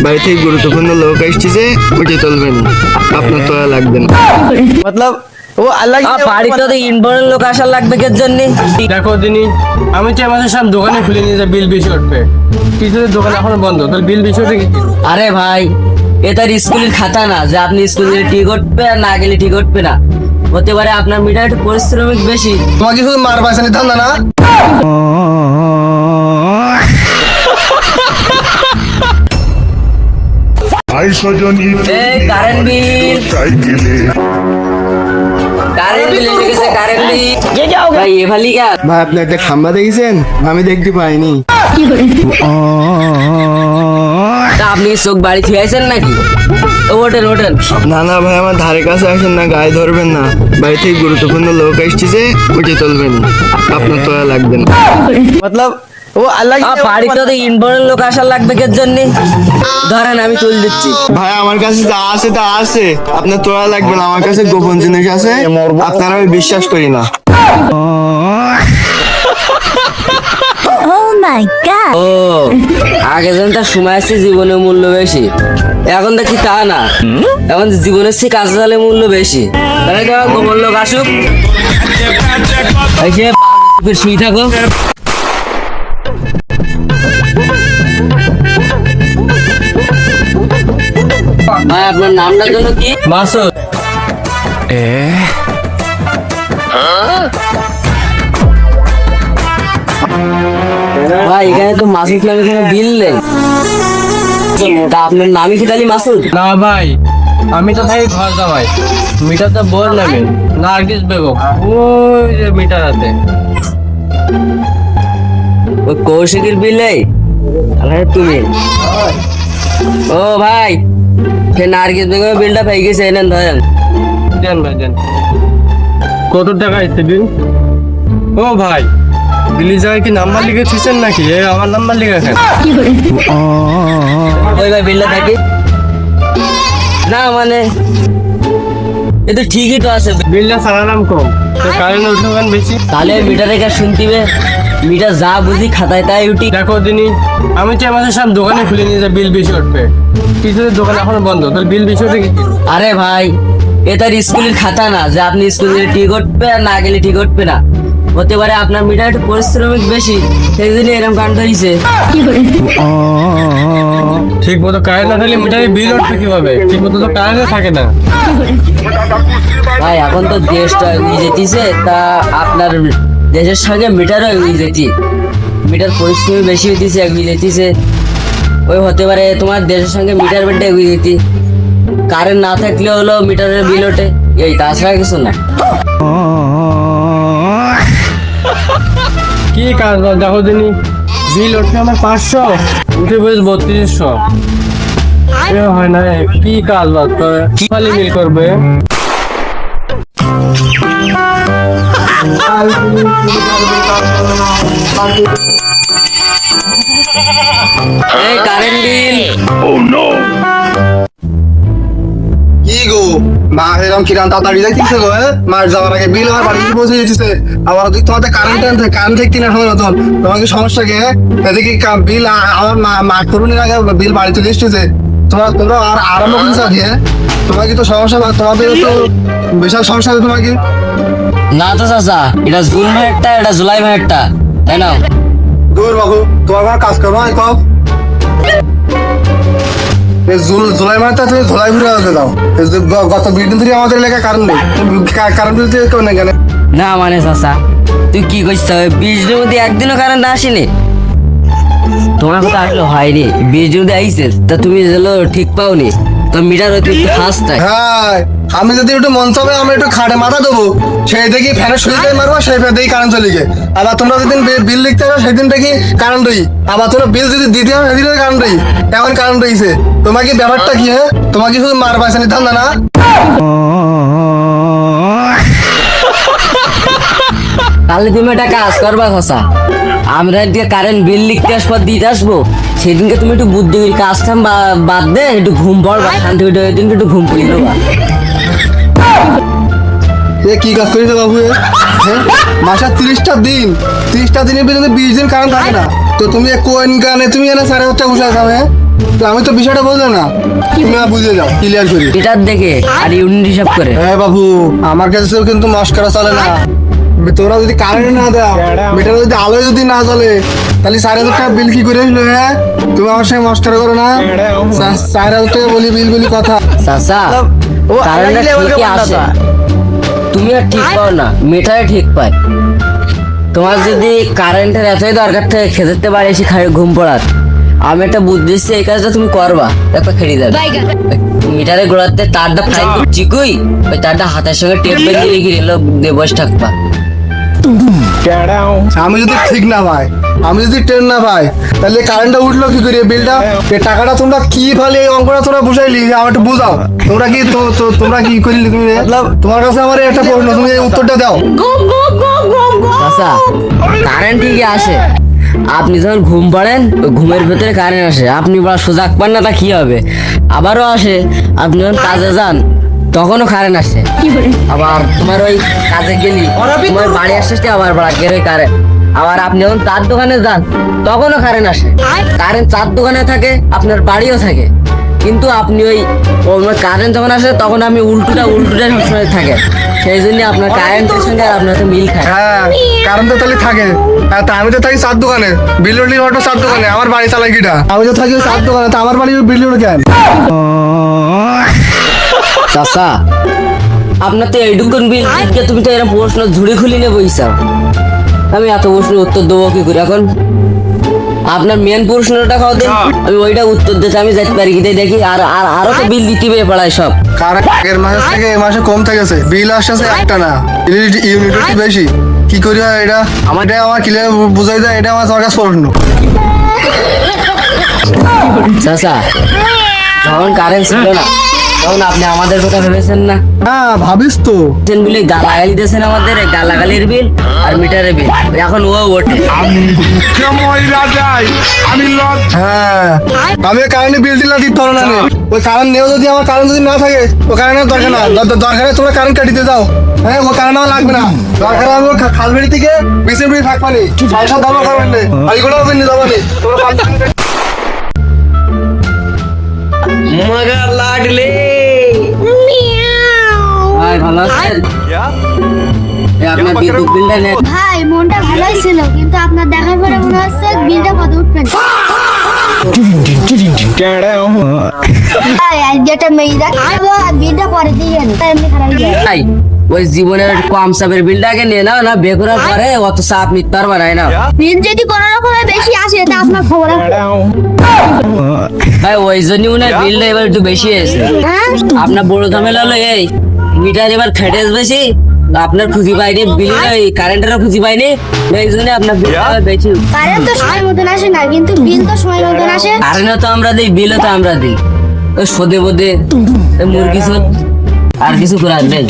বাড়ি থেকে গুরুত্বপূর্ণ লোক আসছে, উঠে তুলবেন, আপনার তোলা লাগবে না। मतलब वो अलग ही বাড়িতে তো ইম্পর্টেন্ট লোক আসার লাগবে কে জন্য? দেখো দিনী, আমি চাই আমাদের সব দোকানে খুলে নিয়ে যায়, বিল বেশি উঠবে। কিছুদের দোকান এখন বন্ধ, তাহলে বিল বেশি উঠবে কি? আরে ভাই, এটা স্কুলের খাতা না যে আপনি স্কুল গেলে ঠিক উঠবে আর না গেলে ঠিক উঠবে না। হতে পারে আপনার মিটার একটু পরিশ্রমিক বেশি। তোমাকে শুধু মার পয়সা নিতে হবে না। আই স্বজন এই কারেন্ট বিল, কারেন্ট বিল এসে গেছে, কারেন্ট বিল। ভাই এভালি কা ভাই আপনি একটা খাম্বা দেখেছেন? আমি দেখতে পাইনি। তা আপনি চোখ বাড়ি থেকে আইছেন নাকি? ওঠেন ওঠেন। না না ভাই, আমার ধারে কাছে আসেন না, গায়ে ধরবেন না। বাড়ি থেকে গুরুত্বপূর্ণ লোক আসছে, উঠে তুলবেন, আপনার তোলা লাগবে না। मतलब वो अलग ही বাড়িতে তো ইম্পর্টেন্ট লোক আসার লাগবে কে জন্য? ধরেন আমি তুল দিচ্ছি। ভাই আমার কাছে যা আছে তা আছে, আপনার তোলা লাগবে না। আমার কাছে গোপন জিনিস আছে, আপনারা আমি বিশ্বাস করি না। Oh my god! ও আগে যেন তার সময় আসছে জীবনের মূল্য বেশি, এখন দেখি তা না, এখন জীবনের চেয়ে কাজ চালে মূল্য বেশি। তাহলে তো গোপন লোক আসুক, এসে শুই থাকো। ভাই আপনার নামটা জন্য কি? মাসুদ। ভাই এখানে তো মাসুদ নামে কোনো বিল নেই, তা আপনার নামই কি তাহলে মাসুদ? না ভাই, আমি তো থাকি ঘর জামাই, মিটার তো বোর নামে নার্গিস বেগম, ওই যে মিটার আছে। ওই কৌশিকের বিলে? আরে তুমি ও ভাই, সে নার্গিস বেগমের বিলটা পেয়ে গেছে, এনেন ধরেন। দেন ভাই দেন। কত টাকা আসছে বিল? ও ভাই, বিলের জায়গায় কি নাম্বার লিখেছেন নাকি? এ আমার নাম্বার লিখেছেন। ওই ভাই বিলটা থাকে না, মানে এ তো ঠিকই তো আছে। বিলটা সারালাম কম, তো কারেন্ট উঠবেন বেশি। তাহলে মিটারে কাজ শুনতিবে, মিটার যা বুঝি খাতায় তাই উঠি। দেখো দিনী, আমি চাই আমাদের সব দোকানে খুলে নিয়ে যায়, বিল বেশি উঠবে। কিছুদের দোকান এখন বন্ধ, তাহলে বিল বেশি উঠবে কি? আরে ভাই, এটা স্কুলের খাতা না যে আপনি স্কুল গেলে ঠিক উঠবে আর না গেলে ঠিক উঠবে না। হতে পারে আপনার মিটার একটু পরিশ্রমিক বেশি, সেই জন্য এরকম কাণ্ড হয়েছে। ঠিক মতো কারেন্ট না থাকলে মিটারে বিল উঠবে কিভাবে? ঠিক মতো তো কারেন্ট থাকে না। ভাই এখন তো দেশটা এগিয়ে যেতেছে, তা আপনার দেশের সঙ্গে মিটারও এগিয়ে যেতি, মিটার পরিশ্রমী বেশি হইতেছে, এগিয়ে যেতেছে। ওই হতে পারে তোমার দেশের সঙ্গে মিটার বিলটা এগিয়ে যেতি, কারেন্ট না থাকলে হলো মিটারের বিল ওঠে, এই তাছাড়া কিছু না। কি কাজ বল? দেখো দিনী, বিল উঠবে আমার 500, উঠে বলছে 3200। এ হয় না, কি কাজ বাদ করে খালি বিল করবে? এই কারেন্ট বিল। কি গো মা এরকম কিরাম তাড়াতাড়ি যাইতেছে গো? মাস যাওয়ার আগে বিল আমার বাড়ি পৌঁছে যেতেছে, আবার ওদিক তোমাদের কারেন্ট থেকে কিনা সময় নতুন, তোমাকে সমস্যা কি? এদিকে বিল আমার মা করুনের আগে বিল বাড়ি চলে এসেছে, তোমরা আর আরম্ভ করেছো আগে? তোমাকে তো সমস্যা, তোমাদের তো বিশাল সমস্যা আছে তোমাকে। না তো চাচা, এটা জুন মাসেরটা, এটা জুলাই মাসেরটা, তাই না? দূর বাবু, তোমার কোনো কাজ করবো না কম। জুলাই মাসে তুমি ধুলাই ঘুরে যাও, গত 20 দিন ধরে আমাদের এলাকায় কারেন্ট নেই, কারেন্ট বিল দিয়ে কেউ নেই কেন? না মানে চাচা, তুই কি করছিস? 20 দিনের মধ্যে একদিনও কারেন্ট আসেনি? তোমার কথা আসলে হয়নি, 20 দিন মধ্যে আইসে, তা তুমি ঠিক পাওনি, তো মিটার হয়তো একটু ফাস্ট থাকে। হ্যাঁ, আমি যদি একটু মন চাবে আমি একটু খাটে মাথা দেবো, সেই দেখি ফ্যানের সুইচে মারবো, সেই দেখি কারেন্ট চলে গিয়ে। আবার তোমরা যেদিন বিল লিখতে হবে সেদিন দেখি কারেন্ট রই, আবার তোমরা বিল যদি দিতে হবে সেদিন কারেন্ট রই, এমন কারেন্ট রয়েছে। তোমাকে ব্যাপারটা কি? হ্যাঁ, তোমাকে শুধু মার পয়সা নিতে হবে না। তাহলে তুমি একটা কাজ করবা খসা, আমরা এদিকে কারেন্ট বিল লিখতে আসবো, দিতে আসবো, সেদিনকে তুমি একটু বুদ্ধি করে কাজ কাম বাদ দে, একটু ঘুম পড়বা, শান্তি দিনকে একটু ঘুম পড়ি নেবা। এ কি কাজ করেছে বাবু? হ্যাঁ, মাসের 30টা দিন, 30টা দিনের ভিতরে 20 দিন কারেন্ট থাকে না, তো তুমি কোন গানে তুমি এনে 4,500 বসে আছো? হ্যাঁ, তো আমি তো বিষয়টা বুঝলাম না, তুমি না বুঝে যাও, ক্লিয়ার করি। মিটার দেখে আর ইউনিট হিসাব করে। হ্যাঁ বাবু, আমার কাছে কিন্তু মস্করা চলে না। তোরা যদি কারেন্ট না দাও, মিটার যদি আলোয় যদি না জ্বলে, তাহলে 4,000 টাকা বিল কি করে হইলো? হ্যাঁ, তুমি আমার সঙ্গে মস্করা করো না। 4,000 টাকা বলি বিল বলি কথা। চাচা কারেন্টটা ঠিকই আসে, তুমি আর ঠিক পাও না, মিটারে ঠিক পায়। তোমার যদি কারেন্টের এতই দরকার থাকে খেতে পারে এসে ঘুম পড়ার, আমি একটা বুদ্ধি দিচ্ছি, এই কাজটা তুমি করবা, একটা খেয়ে যাবে। মিটারে গোড়াতে তারটা ফাইন চিকুই, ওই তারটা হাতের সঙ্গে টেপ বেঁধে রেখে দিল, দিয়ে বসে থাকবা। আমি যদি ঠিক না ভাই, আমি যদি ট্রেন না ভাই, তাহলে কারেন্টটা উঠলো কি করে? বিলটা, এই টাকাটা তোমরা কি ফলে এই অঙ্কটা তোমরা বুঝাইলি? আমার একটু বুঝাও, তোমরা কি তোমরা কি করলি? তুমি তোমার কাছে আমার একটা প্রশ্ন, তুমি এই উত্তরটা দাও। চাচা কারেন্ট ঠিকই আসে, আপনি যখন ঘুম পড়েন ওই ঘুমের ভেতরে কারেন্ট আসে, আপনি বড় সজাগ পান না, তা কি হবে? আবারও আসে, আপনি যখন কাজে যান তখনও কারেন্ট আসে। আবার তোমার ওই কাজে গেলি তোমার বাড়ি আসতে আবার বাড়াকের ওই কারেন্ট। আবার আপনি যখন চার দোকানে যান তখনও কারেন্ট আসে। কারেন্ট চার দোকানে থাকে, আপনার বাড়িও থাকে, কিন্তু আপনি ওই কারেন্ট যখন আসে তখন আমি উল্টোটা সবসময় থাকে। সেই জন্য আপনার কারেন্টের সঙ্গে আর আপনার তো মিল খায়। হ্যাঁ, কারেন্ট তো তাহলে থাকে। হ্যাঁ, তা আমি তো থাকি 4 দোকানে, বিল্ডুলি অটো 4 দোকানে, আমার বাড়ি চালাই কিটা? আমি তো থাকি 4 দোকানে, তা আমার বাড়ি বিল্ডুলি কেন? চাচা আপনার তো এইটুকুন বিল দিকে তুমি তো এরকম প্রশ্ন ঝুড়ি খুলি নিয়ে বইসাও, আমি এত প্রশ্নের উত্তর দেবো কি করে? এখন আপনার মেন প্রশ্নটা খাওয়া দেন, আমি ওইটা উত্তর দিতে আমি যাইতে পারি কি দেখি। আর আরো তো বিল দিতে হবে পড়ায় সব। কারেন্ট আগের মাসের থেকে এই মাসে কম থেকেছে, বিল আসছে একটা না, ইউনিটি বেশি। কি করি হয় এটা? আমার ক্লিয়ার বুঝাই দেয়, এটা আমার কাছে প্রশ্ন। চাচা যখন কারেন্ট ছিল না তখন আপনি আমাদের কথা ভেবেছেন না? হ্যাঁ, ভাবিস তো। বিলে গালাগালি দিয়েছেন আমাদের, এই গালাগালির বিল আর মিটারের বিল এখন ও ওঠে। হ্যাঁ, আমি কারেন্টের বিল টিল দিতে পারো না। ওই কারেন্ট নেও, যদি আমার কারেন্ট যদি না থাকে, ও কারেন্টের দরকার না, দরকারে তোমরা কারেন্ট কাটিতে দাও। হ্যাঁ, ও কারেন্ট আমার লাগবে না, দরকার আমি খালবেড়ি থেকে বিশের বিড়ি থাকবানি, পয়সা দামও খাবেন না, আইগুলো হবে না যাবানি তোমরা। মগা লাগলে ভাই ভালো আছেন? এই আপনার বিদ্যুৎ বিলটা নেন। ভাই মনটা ভালোই ছিল, কিন্তু আপনার দেখার পরে মনে হচ্ছে বিলটা কত উঠবে না। ভাই আজকে একটা মেয়ে দেখাবো, আর বিলটা পরে দিয়ে এমনি খারাপ হয়ে যায়। ভাই ওই জীবনের কম চাপের বিলটা আগে নিয়ে নাও না, বিয়ে করার পরে অত চাপ নিতে পারবা না। বিল যদি কোনো রকমের বেশি আসে তা আপনার খবর আছে। ভাই ওই জন্য মনে হয় বিলটা এবার একটু বেশি এসে। হ্যাঁ, আপনার বড় ঝামেলা হলো এই মিটার এবার খেটে বেশি, আপনার খুঁজি পাইনি বিল, ওই কারেন্টেরও খুঁজি পাইনি, এই জন্য আপনার বিলটা বেশি। কারেন্ট তো সময় মতন আসে না, কিন্তু বিল তো সময় মতন আসে। কারেন্টও তো আমরা দিই, বিলও তো আমরা দিই, ওই সদে বোধে মুরগি আর কিছু করার নেই।